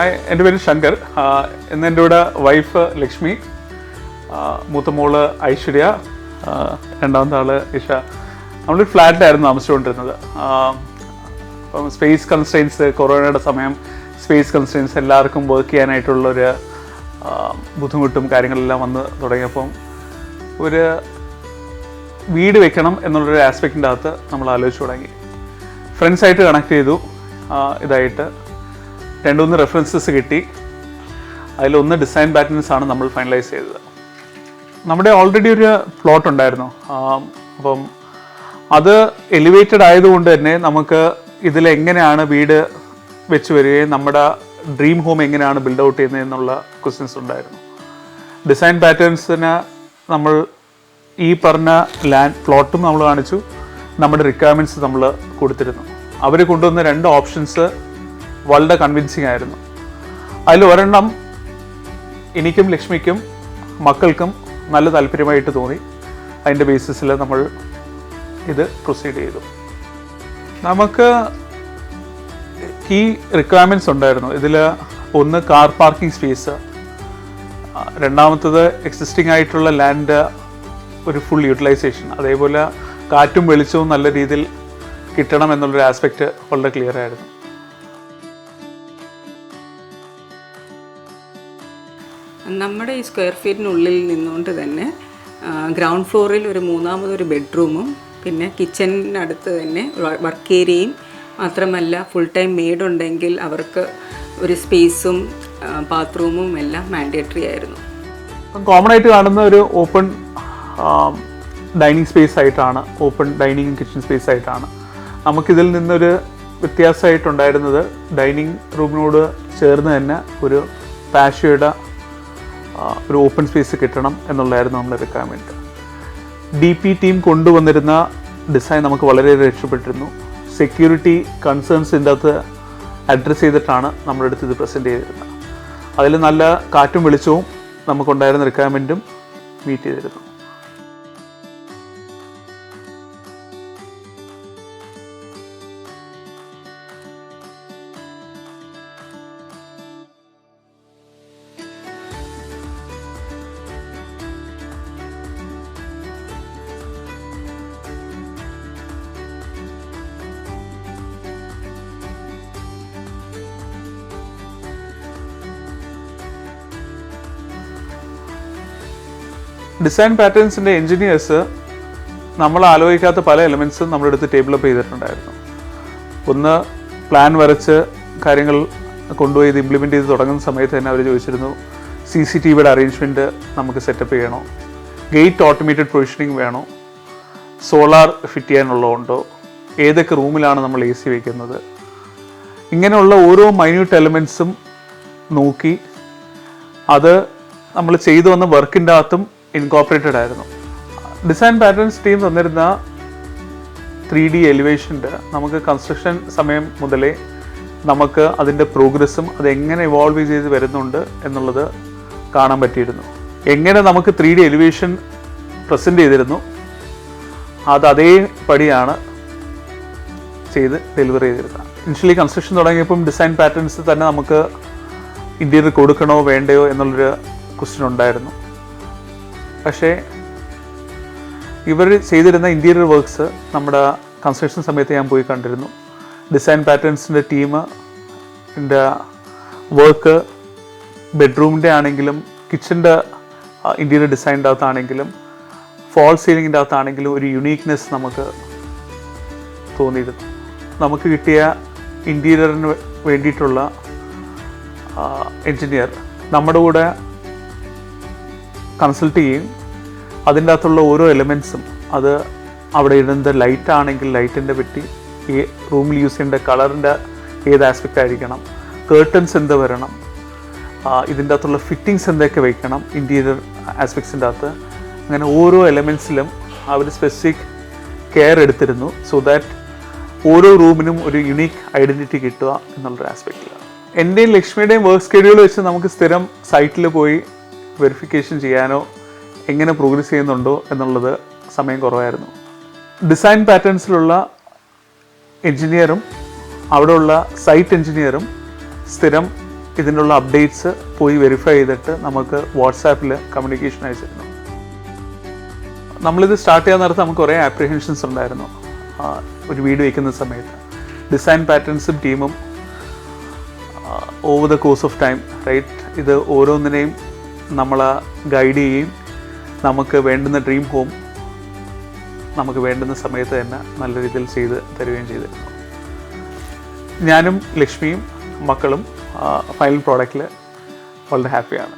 Hi, എൻ്റെ പേര് ശങ്കർ. ഇന്ന് എൻ്റെ കൂടെ വൈഫ് ലക്ഷ്മി, മൂത്ത മോള് ഐശ്വര്യ, രണ്ടാമത്തെ ആള് ഇഷ. നമ്മളൊരു ഫ്ലാറ്റിലായിരുന്നു താമസിച്ചുകൊണ്ടിരുന്നത്. അപ്പം സ്പേസ് കൺസ്ട്രെയിൻസ്, കൊറോണയുടെ സമയം സ്പേസ് കൺസ്ട്രെയിൻസ് എല്ലാവർക്കും വർക്ക് ചെയ്യാനായിട്ടുള്ളൊരു ബുദ്ധിമുട്ടും കാര്യങ്ങളെല്ലാം വന്ന് തുടങ്ങിയപ്പം ഒരു വീട് വെക്കണം എന്നുള്ളൊരു ആസ്പെക്റ്റിൻ്റെ അകത്ത് നമ്മൾ ആലോചിച്ച് തുടങ്ങി. ഫ്രണ്ട്സായിട്ട് കണക്ട് ചെയ്തു. ഇതായിട്ട് 2-3 റെഫറൻസസ് കിട്ടി. അതിലൊന്ന് ഡിസൈൻ പാറ്റേൺസ് ആണ് നമ്മൾ ഫൈനലൈസ് ചെയ്തത്. നമ്മുടെ ഓൾറെഡി ഒരു പ്ലോട്ട് ഉണ്ടായിരുന്നു. അപ്പം അത് എലിവേറ്റഡ് ആയതുകൊണ്ട് തന്നെ നമുക്ക് ഇതിലെങ്ങനെയാണ് വീട് വെച്ച് വരികയും നമ്മുടെ ഡ്രീം ഹോം എങ്ങനെയാണ് ബിൽഡ് ഔട്ട് ചെയ്യുന്നത് എന്നുള്ള ക്വസ്റ്റ്യൻസ് ഉണ്ടായിരുന്നു. ഡിസൈൻ പാറ്റേൺസിന് നമ്മൾ ഈ പറഞ്ഞ ലാൻഡ് പ്ലോട്ടും നമ്മൾ കാണിച്ചു, നമ്മുടെ റിക്വയർമെൻറ്റ്സ് നമ്മൾ കൊടുത്തിരുന്നു. അവർ കൊണ്ടുവന്ന 2 ഓപ്ഷൻസ് വളരെ കൺവിൻസിങ് ആയിരുന്നു. അതിൽ ഒരെണ്ണം എനിക്കും ലക്ഷ്മിക്കും മക്കൾക്കും നല്ല താല്പര്യമായിട്ട് തോന്നി. അതിൻ്റെ ബേസിസിൽ നമ്മൾ ഇത് പ്രൊസീഡ് ചെയ്തു. നമുക്ക് കീ റിക്വയർമെൻറ്റ്സ് ഉണ്ടായിരുന്നു. ഇതിൽ ഒന്ന് കാർ പാർക്കിംഗ് സ്പേസ്, രണ്ടാമത്തത് എക്സിസ്റ്റിംഗ് ആയിട്ടുള്ള ലാൻഡ് ഒരു ഫുൾ യൂട്ടിലൈസേഷൻ, അതേപോലെ കാറ്റും വെളിച്ചവും നല്ല രീതിയിൽ കിട്ടണം എന്നുള്ളൊരു ആസ്പെക്റ്റ് വളരെ ക്ലിയർ ആയിരുന്നു. നമ്മുടെ ഈ സ്ക്വയർ ഫീറ്റിനുള്ളിൽ നിന്നുകൊണ്ട് തന്നെ ഗ്രൗണ്ട് ഫ്ലോറിൽ ഒരു മൂന്നാമതൊരു ബെഡ്റൂമും പിന്നെ കിച്ചണിനടുത്ത് തന്നെ വർക്ക് ഏരിയയും, മാത്രമല്ല ഫുൾ ടൈം മെയ്ഡ് ഉണ്ടെങ്കിൽ അവർക്ക് ഒരു സ്പേസും ബാത്റൂമും എല്ലാം മാൻഡേറ്ററി ആയിരുന്നു. കോമൺ ആയിട്ട് കാണുന്ന ഒരു ഓപ്പൺ ഡൈനിങ് സ്പേസ് ആയിട്ടാണ്, ഓപ്പൺ ഡൈനിങ് കിച്ചൺ സ്പേസ് ആയിട്ടാണ്. നമുക്കിതിൽ നിന്നൊരു വ്യത്യാസമായിട്ടുണ്ടായിരുന്നത് ഡൈനിങ് റൂമിനോട് ചേർന്ന് തന്നെ ഒരു പാഷ്യോയുടെ ഒരു ഓപ്പൺ സ്പേസ് കിട്ടണം എന്നുള്ളതായിരുന്നു നമ്മുടെ റിക്വയർമെൻറ്റ്. DP ടീം കൊണ്ടുവന്നിരുന്ന ഡിസൈൻ നമുക്ക് വളരെയേറെ ഇഷ്ടപ്പെട്ടിരുന്നു. സെക്യൂരിറ്റി കൺസേൺസ് ഇതിൻ്റെ അകത്ത് അഡ്രസ്സ് ചെയ്തിട്ടാണ് നമ്മുടെ അടുത്ത് ഇത് പ്രസൻറ്റ് ചെയ്തിരുന്നത്. അതിൽ നല്ല കാറ്റും വെളിച്ചവും നമുക്കുണ്ടായിരുന്ന റിക്വയർമെൻറ്റും മീറ്റ് ചെയ്തിരുന്നു. ഡിസൈൻ പാറ്റേൺസിൻ്റെ എൻജിനീയേഴ്സ് നമ്മൾ ആലോചിക്കാത്ത പല എലമെൻറ്റ്സും നമ്മുടെ അടുത്ത് ടേബിൾ അപ്പ് ചെയ്തിട്ടുണ്ടായിരുന്നു. ഒന്ന്, പ്ലാൻ വരച്ച് കാര്യങ്ങൾ കൊണ്ടുപോയി ഇത് ഇംപ്ലിമെൻറ്റ് ചെയ്ത് തുടങ്ങുന്ന സമയത്ത് തന്നെ അവർ ചോദിച്ചിരുന്നു, CCTVയുടെ അറേഞ്ച്മെൻറ്റ് നമുക്ക് സെറ്റപ്പ് ചെയ്യണോ, ഗേറ്റ് ഓട്ടോമേറ്റഡ് പ്രൊവിഷനിങ് വേണോ, സോളാർ ഫിറ്റ് ചെയ്യാനുള്ളതുണ്ടോ, ഏതൊക്കെ റൂമിലാണ് നമ്മൾ AC വയ്ക്കുന്നത്, ഇങ്ങനെയുള്ള ഓരോ മൈന്യൂട്ട് എലമെൻറ്റ്സും നോക്കി അത് നമ്മൾ ചെയ്തു വന്ന വർക്കിൻ്റെ അകത്തും ഇൻകോപ്പറേറ്റഡ് ആയിരുന്നു. ഡിസൈൻ പാറ്റേൺസ് ടീം തന്നിരുന്ന 3D എലിവേഷൻ്റെ നമുക്ക് കൺസ്ട്രക്ഷൻ സമയം മുതലേ നമുക്ക് അതിൻ്റെ പ്രോഗ്രസ്സും അതെങ്ങനെ ഇവോൾവ് ചെയ്ത് വരുന്നുണ്ട് എന്നുള്ളത് കാണാൻ പറ്റിയിരുന്നു. എങ്ങനെ നമുക്ക് 3D എലിവേഷൻ പ്രസൻറ്റ് ചെയ്തിരുന്നു അത് അതേപടിയാണ് ചെയ്ത് ഡെലിവർ ചെയ്തിരുന്നത്. ഇനിഷ്യലി കൺസ്ട്രക്ഷൻ തുടങ്ങിയപ്പം ഡിസൈൻ പാറ്റേൺസ് തന്നെ നമുക്ക് ഇൻറ്റീരിയർ കൊടുക്കണോ വേണ്ടയോ എന്നുള്ളൊരു ക്വസ്റ്റ്യൻ ഉണ്ടായിരുന്നു. പക്ഷേ ഇവർ ചെയ്തിരുന്ന ഇൻറ്റീരിയർ വർക്ക്സ് നമ്മുടെ കൺസ്ട്രക്ഷൻ സമയത്ത് ഞാൻ പോയി കണ്ടിരുന്നു. ഡിസൈൻ പാറ്റേൺസിൻ്റെ ടീമിൻ്റെ വർക്ക് ബെഡ്റൂമിൻ്റെ ആണെങ്കിലും കിച്ചൻ്റെ ഇൻറ്റീരിയർ ഡിസൈനിൻ്റെ അകത്താണെങ്കിലും ഫോൾ സീലിങ്ങിൻ്റെ അകത്താണെങ്കിലും ഒരു യുണീക്നെസ് നമുക്ക് തോന്നിയിരുന്നു. നമുക്ക് കിട്ടിയ ഇൻറ്റീരിയറിന് വേണ്ടിയിട്ടുള്ള എൻജിനീയർ നമ്മുടെ കൂടെ കൺസൾട്ട് ചെയ്യും. അതിൻ്റെ അകത്തുള്ള ഓരോ എലമെൻറ്റ്സും, അത് അവിടെ ഇടുന്ന ലൈറ്റ് ആണെങ്കിൽ ലൈറ്റിൻ്റെ പറ്റി, ഈ റൂമിൽ യൂസ് ചെയ്യേണ്ട കളറിൻ്റെ ഏത് ആസ്പെക്റ്റ് ആയിരിക്കണം, കേർട്ടൻസ് എന്ത് വരണം, ഇതിൻ്റെ അകത്തുള്ള ഫിറ്റിങ്സ് എന്തൊക്കെ വയ്ക്കണം ഇൻറ്റീരിയർ ആസ്പെക്ട്സിൻ്റെ അകത്ത്, അങ്ങനെ ഓരോ എലമെൻറ്റ്സിലും അവർ സ്പെസിഫിക് കെയർ എടുത്തിരുന്നു. സോ ദാറ്റ് ഓരോ റൂമിനും ഒരു യുണീക്ക് ഐഡൻറ്റിറ്റി കിട്ടുക എന്നുള്ളൊരു ആസ്പെക്റ്റിലാണ്. എൻ്റെയും ലക്ഷ്മിയുടെയും വർക്ക് സ്കെഡ്യൂൾ വെച്ച് നമുക്ക് സ്ഥിരം സൈറ്റിൽ പോയി വെരിഫിക്കേഷൻ ചെയ്യാനോ എങ്ങനെ പ്രോഗ്രസ് ചെയ്യുന്നുണ്ടോ എന്നുള്ളത് സമയം കുറവായിരുന്നു. ഡിസൈൻ പാറ്റേൺസിലുള്ള എൻജിനീയറും അവിടെയുള്ള സൈറ്റ് എൻജിനീയറും സ്ഥിരം ഇതിനുള്ള അപ്ഡേറ്റ്സ് പോയി വെരിഫൈ ചെയ്തിട്ട് നമുക്ക് വാട്സാപ്പിൽ കമ്മ്യൂണിക്കേഷൻ അയച്ചിരുന്നു. നമ്മളിത് സ്റ്റാർട്ട് ചെയ്യാൻ നേരത്ത് നമുക്ക് കുറേ ആപ്രിഹെൻഷൻസ് ഉണ്ടായിരുന്നു. ഒരു വീട് വയ്ക്കുന്ന സമയത്ത് ഡിസൈൻ പാറ്റേൺസും ടീമും over the course of time right ഇത് ഓരോന്നിനെയും നമ്മളെ ഗൈഡ് ചെയ്യുകയും നമുക്ക് വേണ്ടുന്ന ഡ്രീം ഹോം നമുക്ക് വേണ്ടുന്ന സമയത്ത് തന്നെ നല്ല രീതിയിൽ ചെയ്ത് തരികയും ചെയ്തിരുന്നു. ഞാനും ലക്ഷ്മിയും മക്കളും ഫൈനൽ പ്രോഡക്റ്റിൽ വളരെ ഹാപ്പിയാണ്.